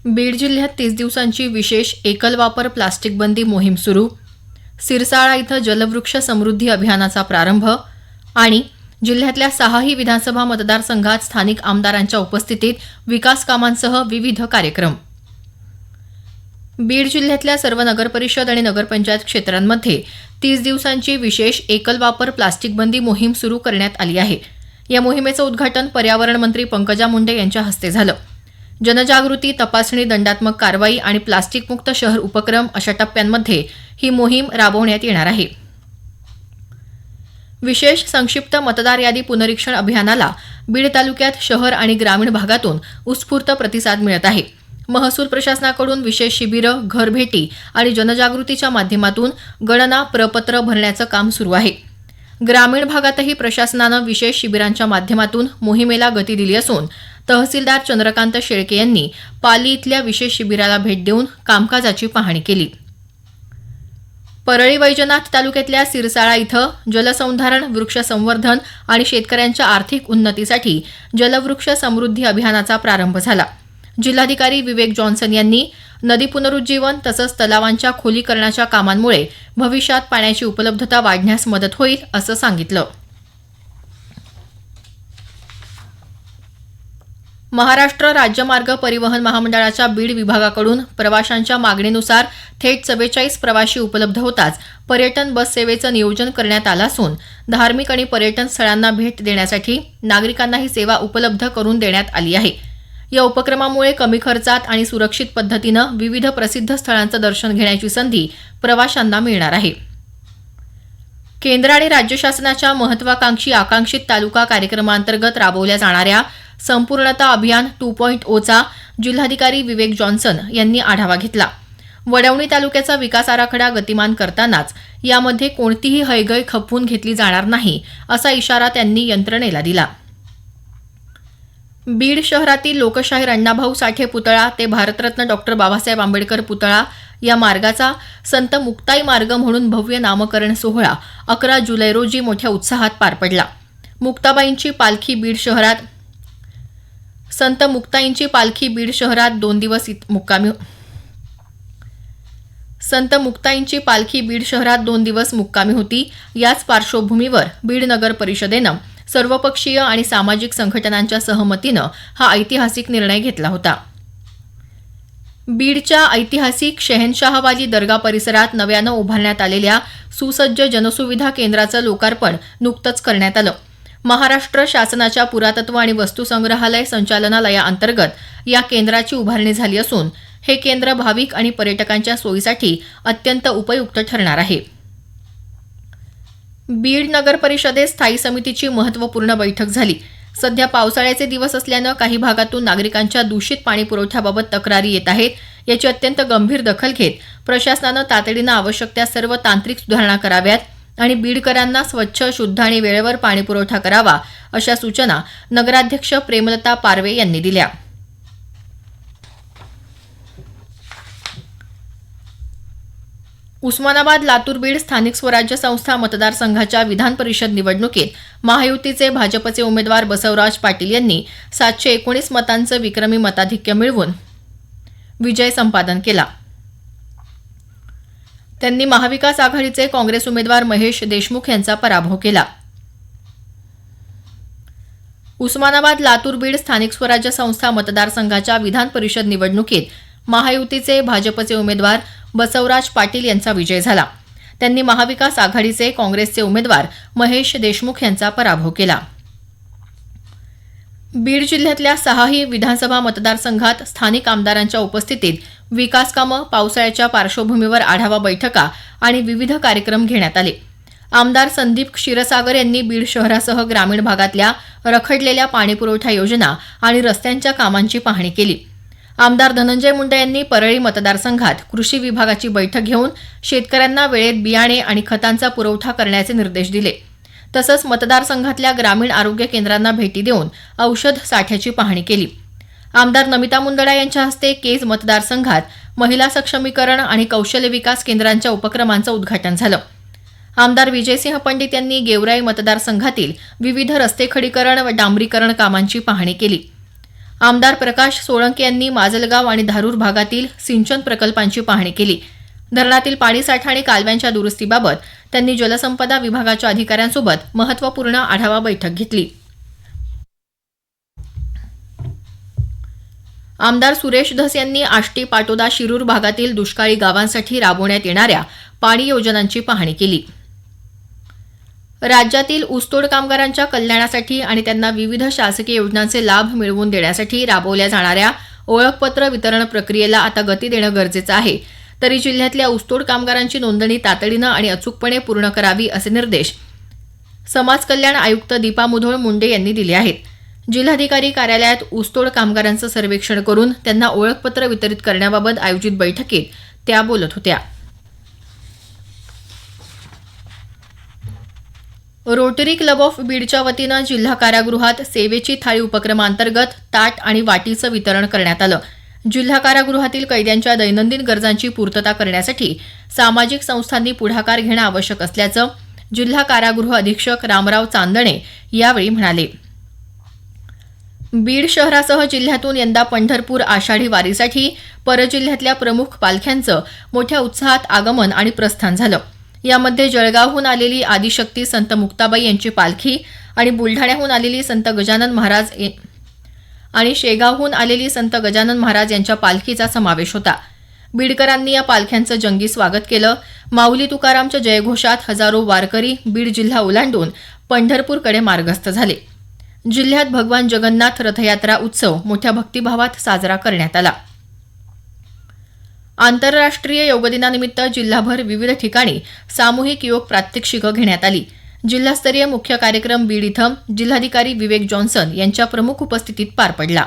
बीड जिल्ह्यात 30 दिवसांची विशेष एकल वापर प्लास्टिक बंदी मोहीम सुरू. सिरसाळा इथं जलवृक्ष समृद्धी अभियानाचा प्रारंभ आणि जिल्ह्यातल्या 6ही विधानसभा मतदारसंघात स्थानिक आमदारांच्या उपस्थितीत विकास कामांसह विविध कार्यक्रम. बीड जिल्ह्यातल्या सर्व नगरपरिषद आणि नगरपंचायत क्षेत्रांमध्ये 30 दिवसांची विशेष एकल वापर प्लास्टिक बंदी मोहीम सुरू करण्यात आली आहे. या मोहिमेचं उद्घाटन पर्यावरण मंत्री पंकजा मुंडे यांच्या हस्ते झालं. जनजागृती, तपासणी, दंडात्मक कारवाई आणि प्लास्टिक मुक्त शहर उपक्रम अशा टप्प्यांमध्ये ही मोहीम राबवण्यात येणार आहे. विशेष संक्षिप्त मतदार यादी पुनरीक्षण अभियानाला बीड तालुक्यात शहर आणि ग्रामीण भागातून उत्स्फूर्त प्रतिसाद मिळत आहे. महसूल प्रशासनाकडून विशेष शिबिरं, घरभेटी आणि जनजागृतीच्या माध्यमातून गणना प्रपत्र भरण्याचं काम सुरू आहे. ग्रामीण भागातही प्रशासनानं विशेष शिबिरांच्या माध्यमातून मोहिमेला गती दिली असून तहसीलदार चंद्रकांत शेळके यांनी पाली इथल्या विशेष शिबिराला भेट देऊन कामकाजाची पाहणी केली. परळी वैजनाथ तालुक्यातल्या सिरसाळा इथं जलसंधारण, वृक्ष संवर्धन आणि शेतकऱ्यांच्या आर्थिक उन्नतीसाठी जलवृक्ष समृद्धी अभियानाचा प्रारंभ झाला. जिल्हाधिकारी विवेक जॉन्सन यांनी नदी पुनरुज्जीवन तसंच तलावांच्या खोलीकरणाच्या कामांमुळे भविष्यात पाण्याची उपलब्धता वाढण्यास मदत होईल असं सांगितलं. महाराष्ट्र राज्य मार्ग परिवहन महामंडळाच्या बीड विभागाकडून प्रवाशांच्या मागणीनुसार थेट 44 प्रवाशी उपलब्ध होताच पर्यटन बस सेवेचं नियोजन करण्यात आलं असून धार्मिक आणि पर्यटन स्थळांना भेट देण्यासाठी नागरिकांना ही सेवा उपलब्ध करून देण्यात आली आहे. या उपक्रमामुळे कमी खर्चात आणि सुरक्षित पद्धतीनं विविध प्रसिद्ध स्थळांचं दर्शन घेण्याची संधी प्रवाशांना मिळणार आहे. केंद्र आणि राज्य शासनाच्या महत्वाकांक्षी आकांक्षित तालुका कार्यक्रमांतर्गत राबवल्या जाणाऱ्या संपूर्णता अभियान 2.0चा जिल्हाधिकारी विवेक जॉन्सन यांनी आढावा घेतला. वडवणी तालुक्याचा विकास आराखडा गतिमान करतानाच यामध्ये कोणतीही हयगय खपवून घेतली जाणार नाही असा इशारा त्यांनी यंत्रणेला दिला. बीड शहरातील लोकशाहीर अण्णाभाऊ साठे पुतळा ते भारतरत्न डॉक्टर बाबासाहेब आंबेडकर पुतळा या मार्गाचा संत मुक्ताई मार्ग म्हणून भव्य नामकरण सोहळा 11 जुलै रोजी मोठ्या उत्साहात पार पडला. मुक्ताबाईंची पालखी बीड शहरात संत मुक्ताईंची पालखी बीड शहरात 2 दिवस मुक्कामी होती. याच पार्श्वभूमीवर बीड नगर परिषदेनं सर्वपक्षीय आणि सामाजिक संघटनांच्या सहमतीनं हा ऐतिहासिक निर्णय घेतला होता. बीडच्या ऐतिहासिक शहेनशाहवाली दर्गा परिसरात नव्यानं उभारण्यात आलेल्या सुसज्ज जनसुविधा केंद्राचं लोकार्पण नुकतंच करण्यात आलं. महाराष्ट्र शासनाच्या पुरातत्व आणि वस्तुसंग्रहालय संचालनालयाअंतर्गत या केंद्राची उभारणी झाली असून हे केंद्र भाविक आणि पर्यटकांच्या सोयीसाठी अत्यंत उपयुक्त ठरणार आहे. बीड नगर परिषदेत स्थायी समितीची महत्त्वपूर्ण बैठक झाली. सध्या पावसाळ्याचे दिवस असल्यानं काही भागातून नागरिकांच्या दूषित पाणी पुरवठ्याबाबत तक्रारी येत आहेत. याची अत्यंत गंभीर दखल घेत प्रशासनानं तातडीनं आवश्यक त्या सर्व तांत्रिक सुधारणा कराव्यात आणि बीडकरांना स्वच्छ, शुद्ध आणि वेळेवर पाणी पुरवठा करावा अशा सूचना नगराध्यक्ष प्रेमलता पारवे यांनी दिल्या. उस्मानाबाद, लातूर, बीड स्थानिक स्वराज्य संस्था मतदारसंघाच्या विधान परिषद निवडणुकीत महायुतीचे भाजपचे उमेदवार बसवराज पाटील यांनी 719 मतांचं विक्रमी मताधिक्य मिळवून विजय संपादन केला. त्यांनी महाविकास आघाडीचे काँग्रेस उमेदवार महेश देशमुख यांचा पराभव केला. उस्मानाबाद, लातूर, बीड स्थानिक स्वराज्य संस्था मतदारसंघाच्या विधान परिषद निवडणुकीत महायुतीचे भाजपचे उमेदवार बसवराज पाटील यांचा विजय झाला. त्यांनी महाविकास आघाडीचे काँग्रेसचे उमेदवार महेश देशमुख यांचा पराभव केला. बीड जिल्ह्यातल्या 6ही विधानसभा मतदारसंघात स्थानिक आमदारांच्या उपस्थितीत विकास कामं, पावसाळ्याच्या पार्श्वभूमीवर आढावा बैठका आणि विविध कार्यक्रम घेण्यात आले. आमदार संदीप क्षीरसागर यांनी बीड शहरासह ग्रामीण भागातल्या रखडलेल्या पाणीपुरवठा योजना आणि रस्त्यांच्या कामांची पाहणी केली. आमदार धनंजय मुंडे यांनी परळी मतदारसंघात कृषी विभागाची बैठक घेऊन शेतकऱ्यांना वेळेत बियाणे आणि खतांचा पुरवठा करण्याचे निर्देश दिले. तसंच मतदारसंघातल्या ग्रामीण आरोग्य केंद्रांना भेटी देऊन औषध साठ्याची पाहणी केली. आमदार नमिता मुंदडा यांच्या हस्ते केज मतदारसंघात महिला सक्षमीकरण आणि कौशल्य विकास केंद्रांच्या उपक्रमांचं उद्घाटन झालं. आमदार विजयसिंह पंडित यांनी गेवराई मतदारसंघातील विविध रस्ते खडीकरण व डांबरीकरण कामांची पाहणी केली. आमदार प्रकाश सोळंके यांनी माजलगाव आणि धारूर भागातील सिंचन प्रकल्पांची पाहणी केली. धरणातील पाणीसाठा आणि कालव्यांच्या दुरुस्तीबाबत त्यांनी जलसंपदा विभागाच्या अधिकाऱ्यांसोबत महत्त्वपूर्ण आढावा बैठक घेतली. आमदार सुरेश धस यांनी आष्टी, पाटोदा, शिरूर भागातील दुष्काळी गावांसाठी राबवण्यात येणाऱ्या पाणी योजनांची पाहणी केली. राज्यातील ऊसतोड कामगारांच्या कल्याणासाठी आणि त्यांना विविध शासकीय योजनांचे लाभ मिळवून देण्यासाठी राबवल्या जाणाऱ्या ओळखपत्र वितरण प्रक्रियेला आता गती देणं गरजेचं आहे. तरी जिल्ह्यातल्या ऊसतोड कामगारांची नोंदणी तातडीनं आणि अचूकपणे पूर्ण करावी असे निर्देश समाज कल्याण आयुक्त दीपा मुधोळ मुंडे यांनी दिले आहेत. जिल्हाधिकारी कार्यालयात ऊसतोड कामगारांचं सर्वेक्षण करून त्यांना ओळखपत्र वितरित करण्याबाबत आयोजित बैठकीत त्या बोलत होत्या. रोटरी क्लब ऑफ बीडच्या वतीनं जिल्हा कारागृहात सेवेची थाळी उपक्रमांतर्गत ताट आणि वाटीचं वितरण करण्यात आलं. जिल्हा कारागृहातील कैद्यांच्या दैनंदिन गरजांची पूर्तता करण्यासाठी सामाजिक संस्थांनी पुढाकार घेणं आवश्यक असल्याचं जिल्हा कारागृह अधीक्षक रामराव चांदणे यावेळी म्हणाले. बीड शहरासह जिल्ह्यातून यंदा पंढरपूर आषाढी वारीसाठी परजिल्ह्यातल्या प्रमुख पालख्यांचं मोठ्या उत्साहात आगमन आणि प्रस्थान झालं. यामध्ये जळगावहून आलेली आदिशक्ती संत मुक्ताबाई यांची पालखी आणि बुलढाण्याहून आलेली संत गजानन महाराज आणि शेगावहून आलेली संत गजानन महाराज यांच्या पालखीचा समावेश होता. बीडकरांनी या पालख्यांचं जंगी स्वागत केलं. माऊली तुकारामच्या जयघोषात हजारो वारकरी बीड जिल्हा ओलांडून पंढरपूरकडे मार्गस्थ झाले. जिल्ह्यात भगवान जगन्नाथ रथयात्रा उत्सव मोठ्या भक्तिभावात साजरा करण्यात आला. आंतरराष्ट्रीय योग दिनानिमित्त जिल्हाभर विविध ठिकाणी सामूहिक योग प्रात्यक्षिकं घेण्यात आली. जिल्हास्तरीय मुख्य कार्यक्रम बीड इथं जिल्हाधिकारी विवेक जॉन्सन यांच्या प्रमुख उपस्थितीत पार पडला.